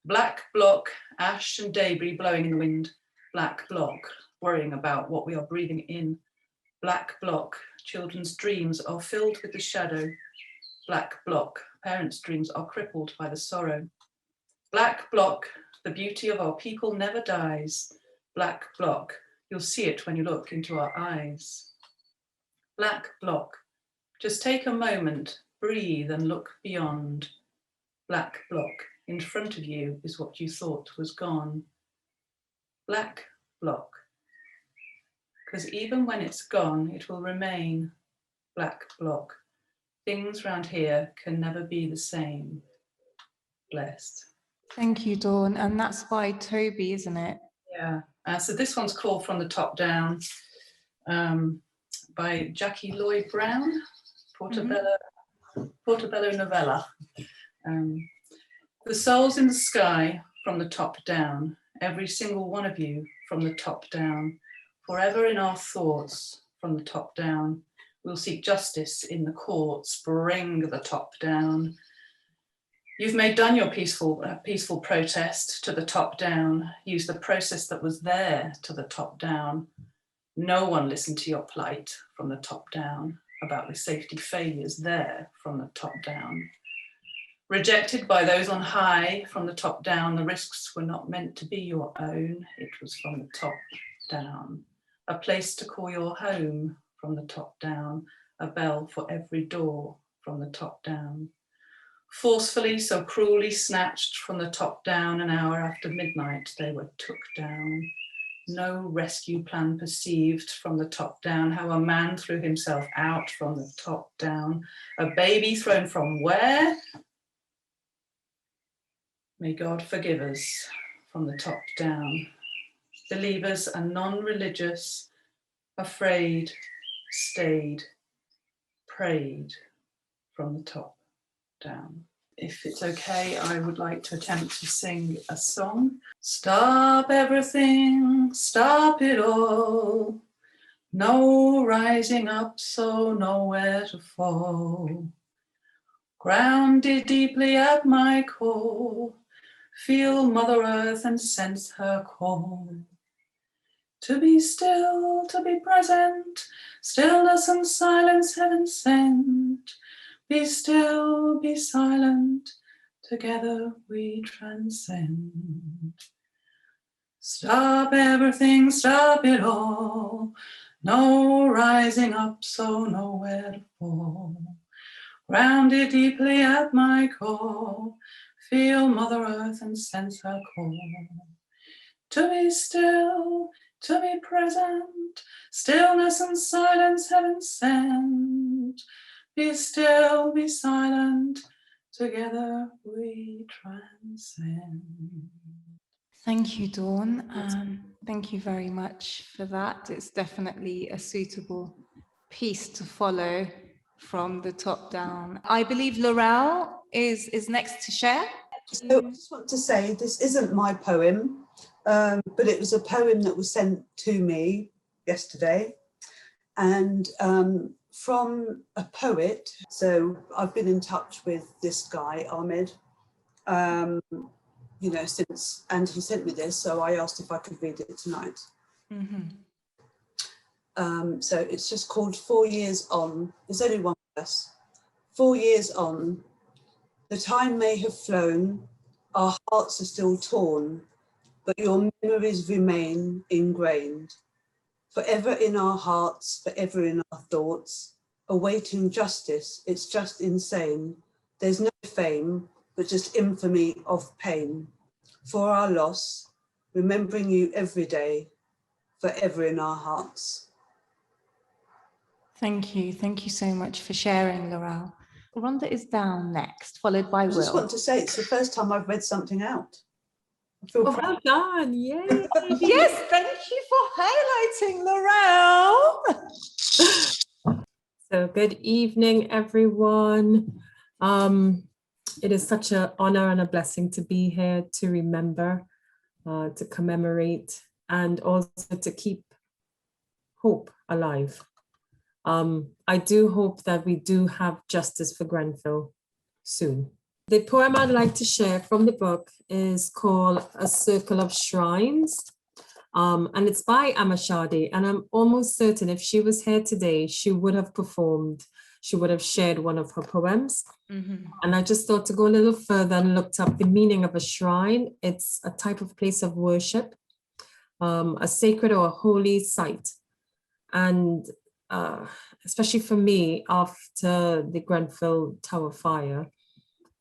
Black block, ash and debris blowing in the wind. Black block, worrying about what we are breathing in. Black block, children's dreams are filled with the shadow. Black block, parents' dreams are crippled by the sorrow. Black block, the beauty of our people never dies. Black block, you'll see it when you look into our eyes. Black block, just take a moment, breathe and look beyond. Black block, in front of you is what you thought was gone. Black block, because even when it's gone, it will remain. Black block, things round here can never be the same. Blessed. Thank you, Dawn. And that's by Toby, isn't it? Yeah. So this one's called From the Top Down by Jackie Lloyd Brown, Portobello novella. The souls in the sky from the top down, every single one of you from the top down, forever in our thoughts from the top down. We'll seek justice in the courts, bring the top down. You've made done your peaceful protest to the top down. Use the process that was there to the top down. No one listened to your plight from the top down about the safety failures there from the top down. Rejected by those on high from the top down, the risks were not meant to be your own. It was from the top down. A place to call your home from the top down. A bell for every door from the top down. Forcefully, so cruelly snatched from the top down, an hour after midnight, they were took down. No rescue plan perceived from the top down, how a man threw himself out from the top down. A baby thrown from where? May God forgive us from the top down. Believers and non-religious, afraid, stayed, prayed from the top down. If it's okay, I would like to attempt to sing a song. Stop everything, stop it all. No rising up, so nowhere to fall. Grounded deeply at my core, feel Mother Earth and sense her call. To be still, to be present, stillness and silence heaven sent. Be still, be silent, together we transcend. Stop everything, stop it all. No rising up, so nowhere to fall. Grounded deeply at my core, feel Mother Earth and sense her call. To be still, to be present, stillness and silence heaven sent. Be still, be silent, together we transcend. Thank you, Dawn. Thank you very much for that. It's definitely a suitable piece to follow from the top down. I believe Laurel is next to share. So I just want to say this isn't my poem, but it was a poem that was sent to me yesterday, and from a poet. So I've been in touch with this guy, Ahmed, you know, since, and he sent me this, so I asked if I could read it tonight. So it's just called 4 Years On. There's only one verse. 4 years on, the time may have flown, our hearts are still torn, but your memories remain ingrained. Forever in our hearts, forever in our thoughts, awaiting justice, it's just insane. There's no fame, but just infamy of pain. For our loss, remembering you every day, forever in our hearts. Thank you. Thank you so much for sharing, Laurel. Rhonda is down next, followed by Will. I just want to say it's the first time I've read something out. I feel proud. Well done, yay! Yes, thank you for highlighting, Laurel. So good evening, everyone. It is such an honor and a blessing to be here to remember, to commemorate, and also to keep hope alive. I do hope that we do have justice for Grenfell soon. The poem I'd like to share from the book is called A Circle of Shrines. And it's by Amashadi, and I'm almost certain if she was here today, she would have performed, she would have shared one of her poems. And I just thought to go a little further and looked up the meaning of a shrine. It's a type of place of worship, a sacred or a holy site. And especially for me, after the Grenfell Tower fire,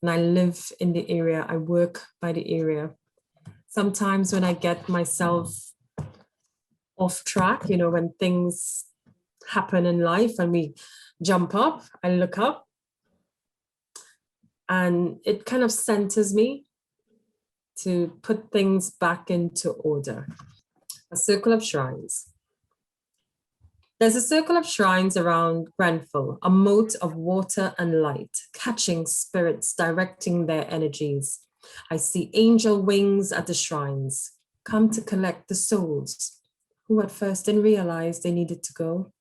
and I live in the area, I work by the area. Sometimes when I get myself off track, you know, when things happen in life and we jump up, I look up and it kind of centers me to put things back into order. A circle of shrines. There's a circle of shrines around Grenfell, a moat of water and light, catching spirits, directing their energies. I see angel wings at the shrines, come to collect the souls who at first didn't realize they needed to go.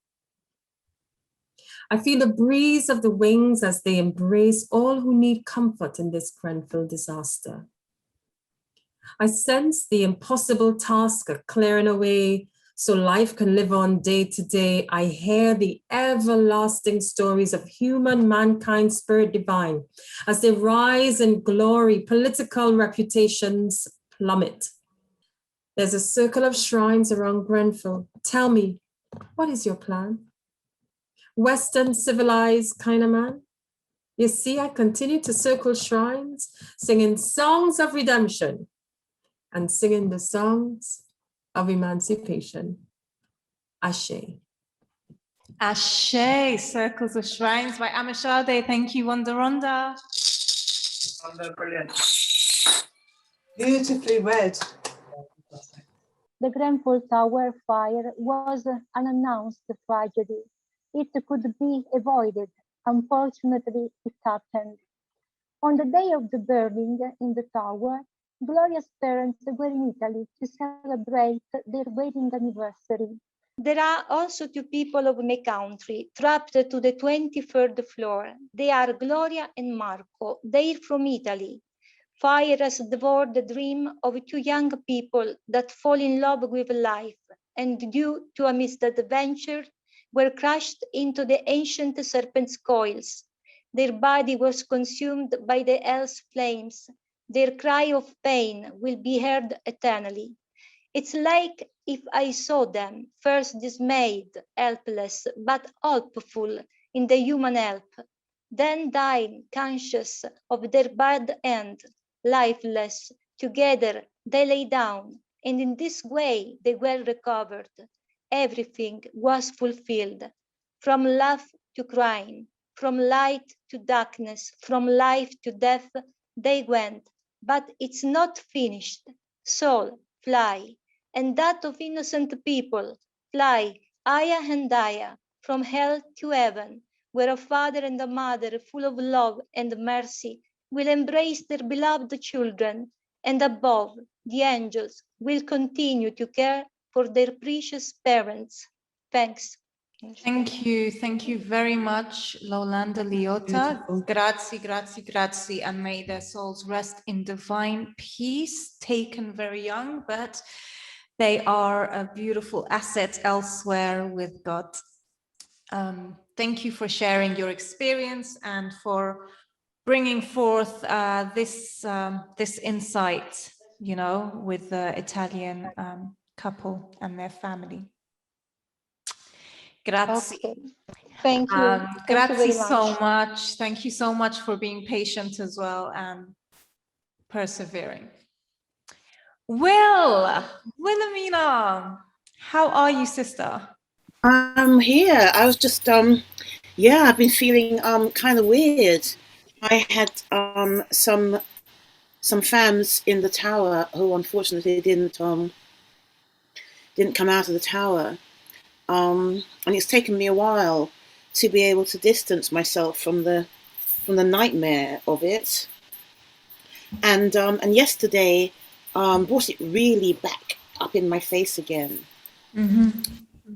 I feel the breeze of the wings as they embrace all who need comfort in this Grenfell disaster. I sense the impossible task of clearing away so life can live on day to day. I hear the everlasting stories of human, mankind, spirit divine. As they rise in glory, political reputations plummet. There's a circle of shrines around Grenfell. Tell me, what is your plan? Western civilized kind of man? You see, I continue to circle shrines, singing songs of redemption and singing the songs of emancipation. Ashe. Ashe, Circles of Shrines by Amashade. Thank you, Wanda Ronda. Brilliant. Beautifully read. The Grenfell Tower fire was an unannounced tragedy. It could be avoided. Unfortunately, it happened. On the day of the burning in the tower, Gloria's parents were in Italy to celebrate their wedding anniversary. There are also two people of my country trapped to the 23rd floor. They are Gloria and Marco. They're from Italy. Fire has devoured the dream of two young people that fall in love with life. and due to a misadventure, were crushed into the ancient serpent's coils. Their body was consumed by the hell's flames. Their cry of pain will be heard eternally. It's like if I saw them, first dismayed, helpless, but hopeful in the human help, then dying, conscious of their bad end, lifeless. Together they lay down, and in this way they were recovered. Everything was fulfilled, from love to crying, from light to darkness, from life to death they went, but it's not finished. Soul, fly, and that of innocent people, fly higher and higher, from hell to heaven, where a father and a mother full of love and mercy will embrace their beloved children, and above, the angels will continue to care for their precious parents. Thanks. Thank you very much, Lolanda Liota. Grazie, grazie, grazie, and may their souls rest in divine peace, taken very young, but they are a beautiful asset elsewhere with God. Thank you for sharing your experience and for bringing forth this insight, you know, with the Italian couple and their family. Grazie. Okay. Thank you. Thank you Grazie very so much. much. Thank you so much for being patient as well and persevering. Wilhelmina, how are you, sister? I'm here. I was just yeah, I've been feeling kind of weird. I had some fans in the tower who unfortunately didn't come out of the tower. And it's taken me a while to be able to distance myself from the nightmare of it. And yesterday brought it really back up in my face again. Mm-hmm.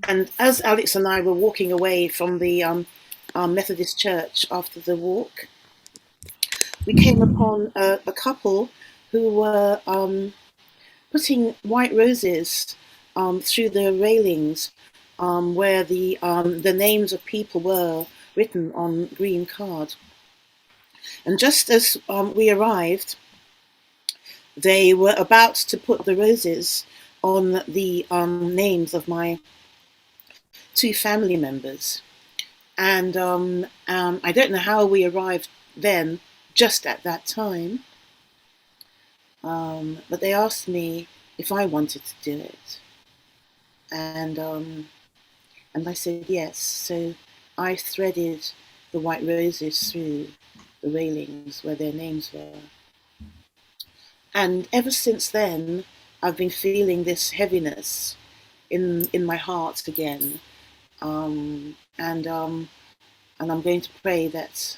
And as Alex and I were walking away from the Methodist church after the walk, we came upon a couple who were putting white roses through the railings where the names of people were written on green card. And just as we arrived, they were about to put the roses on the names of my 2 family members. And I don't know how we arrived then, just at that time. But they asked me if I wanted to do it. And I said yes. So I threaded the white roses through the railings where their names were. And ever since then, I've been feeling this heaviness in my heart again. And I'm going to pray that,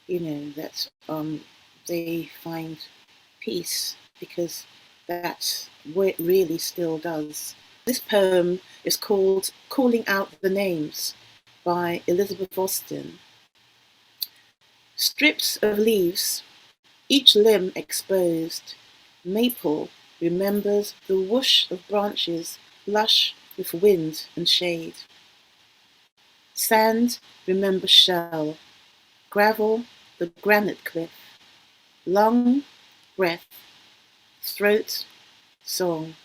you know, that they find peace, because that's what it really still does. This poem is called Calling Out the Names by Elizabeth Austin. Strips of leaves, each limb exposed, maple remembers the whoosh of branches lush with wind and shade. Sand remembers shell, gravel the granite cliff, lung, breath, throat, song,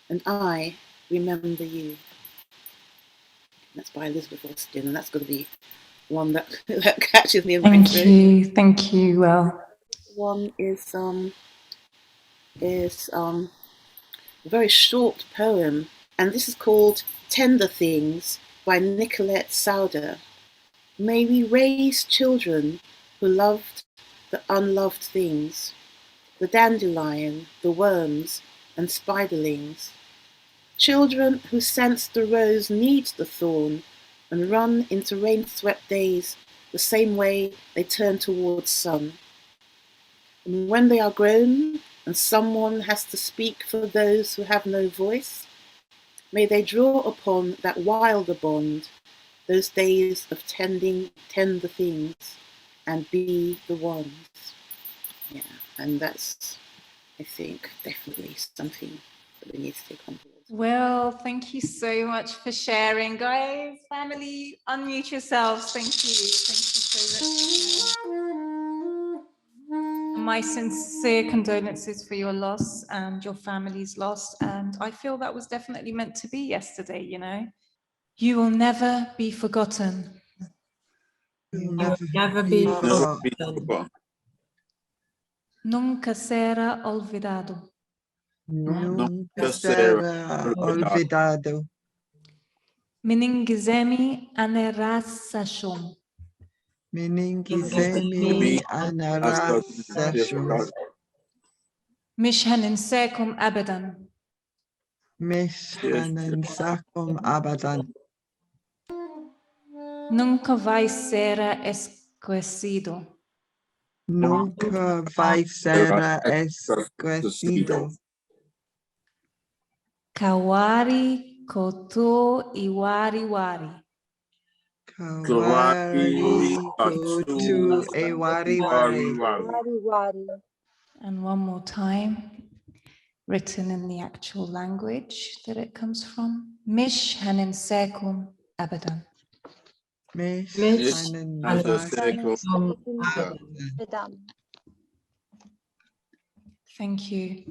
and I remember you. That's by Elizabeth Austin, and that's going to be one that catches me in my throat. Thank you. One is a very short poem, and this is called Tender Things by Nicolette Sauder. May we raise children who loved the unloved things, the dandelion, the worms, and spiderlings. Children who sense the rose needs the thorn and run into rain-swept days the same way they turn towards sun. And when they are grown and someone has to speak for those who have no voice, may they draw upon that wilder bond, those days of tending tender things, and be the ones. Yeah, and that's, I think, definitely something that we need to take on board. Well, thank you so much for sharing, guys. Family, unmute yourselves. Thank you. Thank you so much. My sincere condolences for your loss and your family's loss. And I feel that was definitely meant to be yesterday, you know. You will never be forgotten. You'll Never be forgotten. Nunca será olvidado. Nunca será olvidado. Meningizemi anerasashon. Meningizemi anarasashon. Mishhanin sekum abadan. Mishhanin sakum abadan. Nunca vai ser esquecido. Nunca vai ser esquecido. Kawari koto iwari wari. Kawari kotu ewari wari. And one more time, written in the actual language that it comes from. Mishhanin sekum abadan. Mishhanin sakum abadan. Thank you.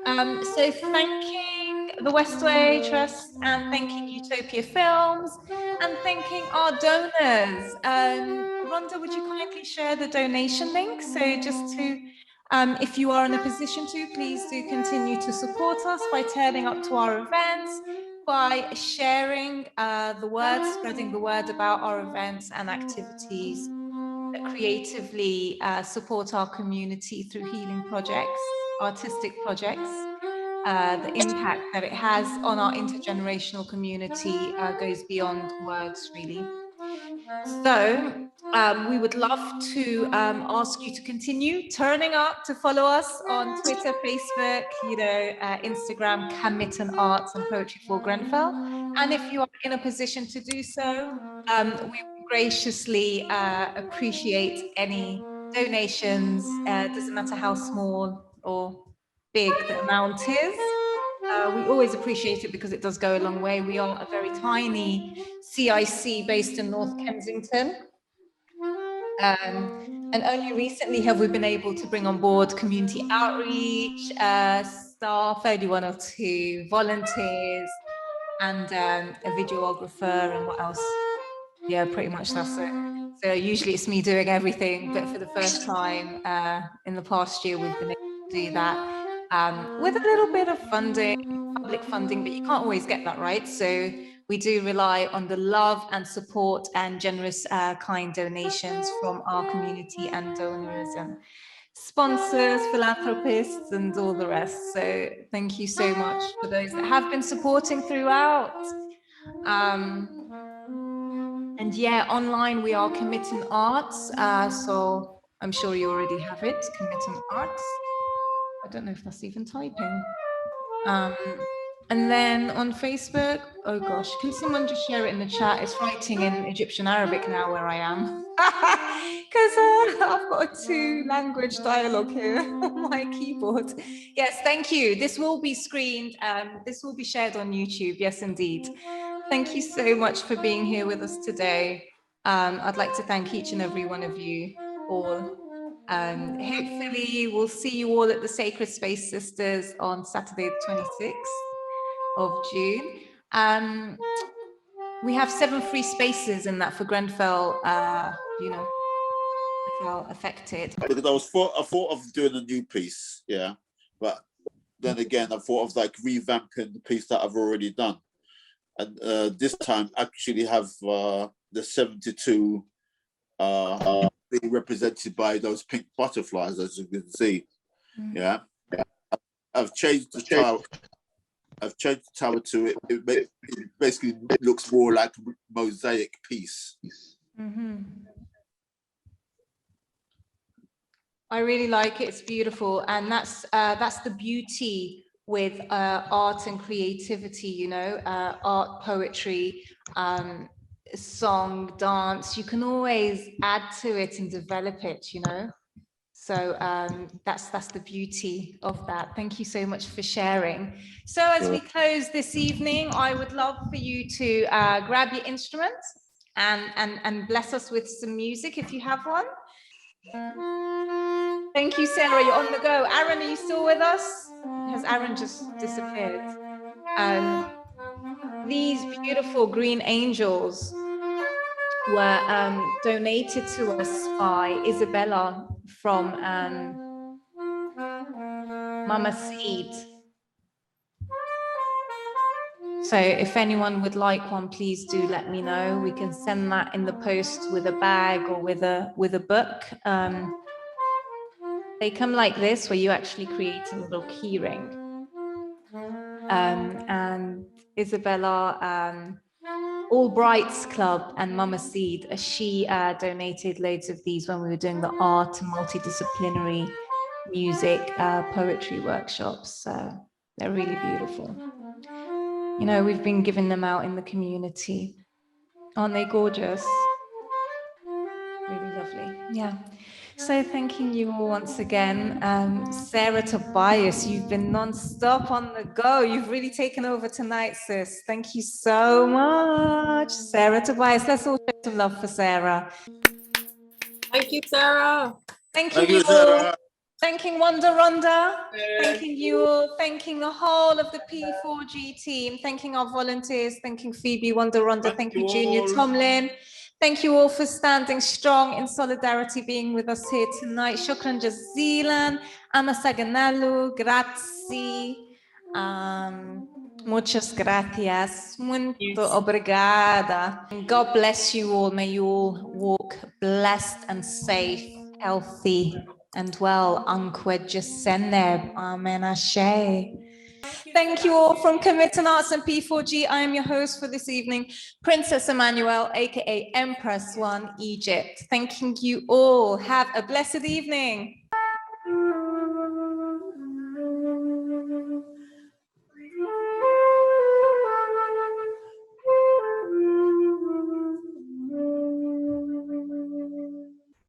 So thanking the Westway Trust and thanking Utopia Films and thanking our donors. Rhonda, would you kindly share the donation link? So just to, if you are in a position to, please do continue to support us by turning up to our events, by sharing the word, spreading the word about our events and activities that creatively support our community through healing projects, artistic projects. The impact that it has on our intergenerational community goes beyond words, really. So we would love to ask you to continue turning up, to follow us on Twitter, Facebook, Instagram, Kamitan Arts and Poetry4Grenfell. And if you are in a position to do so, we graciously appreciate any donations. Doesn't matter how small or big the amount is. We always appreciate it because it does go a long way. We are a very tiny CIC based in North Kensington. And only recently have we been able to bring on board community outreach, staff, only 1 or 2 volunteers, and a videographer, and what else? Yeah, pretty much that's it. So usually it's me doing everything, but for the first time in the past year, we've been able to do that with a little bit of funding, public funding, but you can't always get that, right? So we do rely on the love and support and generous, kind donations from our community and donors and sponsors, philanthropists, and all the rest. So thank you so much for those that have been supporting throughout. And yeah, online we are Kamitan Arts. So I'm sure you already have it, Kamitan Arts. I don't know if that's even typing. And then on Facebook, oh gosh, can someone just share it in the chat? It's writing in Egyptian Arabic now where I am. Because I've got a 2-language dialogue here on my keyboard. Yes, thank you. This will be screened. This will be shared on YouTube. Yes, indeed. Thank you so much for being here with us today. I'd like to thank each and every one of you all. Hopefully we'll see you all at the Sacred Space Sisters on Saturday the 26th of June. We have 7 free spaces in that for Grenfell, Grenfell affected. Because I thought of doing a new piece, yeah, but then again I thought of like revamping the piece that I've already done, and this time actually have the 72 being represented by those pink butterflies, as you can see. Yeah, I've changed the tower. I've changed the tower to it basically looks more like a mosaic piece. I really like it. It's beautiful, and that's the beauty with art and creativity. Art, poetry, song, dance. You can always add to it and develop it. So that's the beauty of that. Thank you so much for sharing. So as we close this evening, I would love for you to grab your instruments and bless us with some music if you have one. Thank you, Sarah. You're on the go. Aaron, are you still with us? Has Aaron just disappeared? These beautiful green angels were donated to us by Isabella from Mama Seed. So if anyone would like one, please do let me know. We can send that in the post with a bag or with a book. They come like this, where you actually create a little key ring. And Isabella, All Brights Club and Mama Seed, she donated loads of these when we were doing the art and multidisciplinary music poetry workshops. So they're really beautiful. You know, we've been giving them out in the community. Aren't they gorgeous? Really lovely. Yeah. So thanking you all once again. Sarah Tobias, you've been non-stop on the go. You've really taken over tonight, sis. Thank you so much. Sarah Tobias, let's all show some love for Sarah. Thank you, Sarah. Thanking you all. Thanking Wonder Rhonda. Thanking you all. Thanking the whole of the P4G team. Thanking our volunteers. Thanking Phoebe, Wonder Rhonda. Thank you, Junior Tomlin. Thank you all for standing strong in solidarity, being with us here tonight. Shukran jazilan. Ana Saganalu. Grazie. Muchas gracias. Muito obrigada. God bless you all. May you all walk blessed and safe, healthy and well. Ankwed Jaseneb. Amen Ashe. Thank you all from Kamitan Arts and P4G. I am your host for this evening, Princess Emmanuel, aka Empress One Egypt. Thanking you all. Have a blessed evening.